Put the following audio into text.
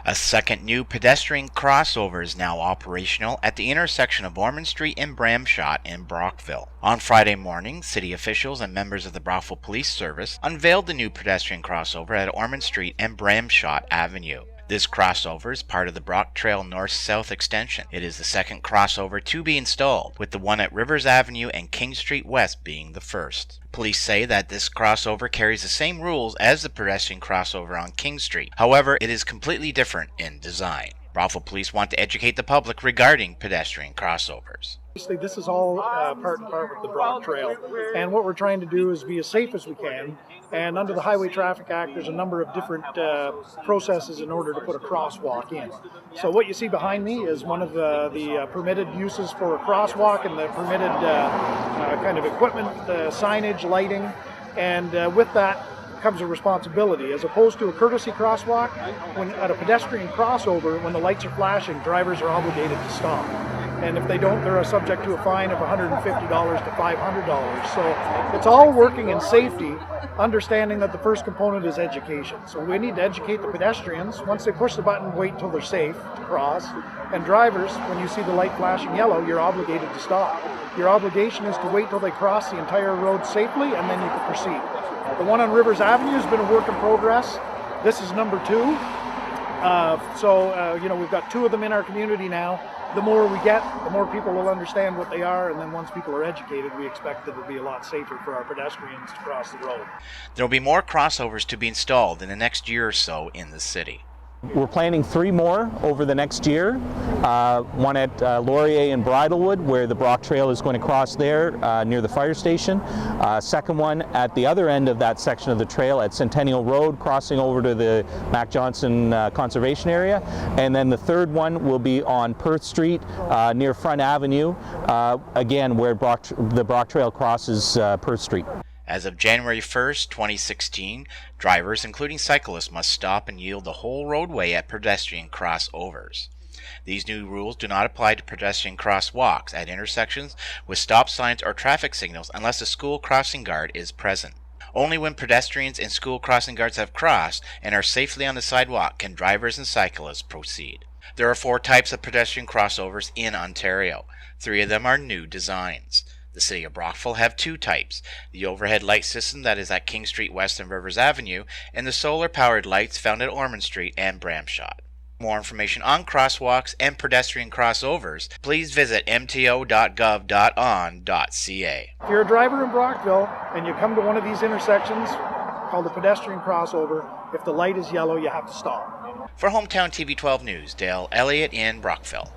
A second new pedestrian crossover is now operational at the intersection of Ormond Street and Bramshot in Brockville. On Friday morning, city officials and members of the Brockville Police Service unveiled the new pedestrian crossover at Ormond Street and Bramshot Avenue. This crossover is part of the Brock Trail North-South extension. It is the second crossover to be installed, with the one at Rivers Avenue and King Street West being the first. Police say that this crossover carries the same rules as the pedestrian crossover on King Street. However, it is completely different in design. Brockville Police want to educate the public regarding pedestrian crossovers. This is all part and part with the Brock Trail, and what we're trying to do is be as safe as we can. And under the Highway Traffic Act, there's a number of different processes in order to put a crosswalk in. So what you see behind me is one of the permitted uses for a crosswalk and the permitted kind of equipment, signage, lighting, and with that comes a responsibility. As opposed to a courtesy crosswalk, when at a pedestrian crossover, when the lights are flashing, drivers are obligated to stop. And if they don't, they're subject to a fine of $150 to $500. So it's all working in safety, understanding that the first component is education. So we need to educate the pedestrians. Once they push the button, wait until they're safe to cross. And drivers, when you see the light flashing yellow, you're obligated to stop. Your obligation is to wait till they cross the entire road safely, and then you can proceed. The one on Rivers Avenue has been a work in progress. This is number 2. We've got 2 of them in our community now. The more we get, the more people will understand what they are, and then once people are educated, we expect that it'll be a lot safer for our pedestrians to cross the road. There will be more crossovers to be installed in the next year or so in the city. We're planning 3 more over the next year. One at Laurier and Bridlewood, where the Brock Trail is going to cross there near the fire station. Second one at the other end of that section of the trail at Centennial Road, crossing over to the Mac Johnson Conservation Area. And then the third one will be on Perth Street near Front Avenue, again where the Brock Trail crosses Perth Street. As of January 1st, 2016, drivers, including cyclists, must stop and yield the whole roadway at pedestrian crossovers. These new rules do not apply to pedestrian crosswalks at intersections with stop signs or traffic signals unless a school crossing guard is present. Only when pedestrians and school crossing guards have crossed and are safely on the sidewalk can drivers and cyclists proceed. There are 4 types of pedestrian crossovers in Ontario. 3 of them are new designs. The City of Brockville have 2 types, the overhead light system that is at King Street West and Rivers Avenue, and the solar-powered lights found at Ormond Street and Bramshot. For more information on crosswalks and pedestrian crossovers, please visit mto.gov.on.ca. If you're a driver in Brockville and you come to one of these intersections called a pedestrian crossover, if the light is yellow, you have to stop. For Hometown TV 12 News, Dale Elliott in Brockville.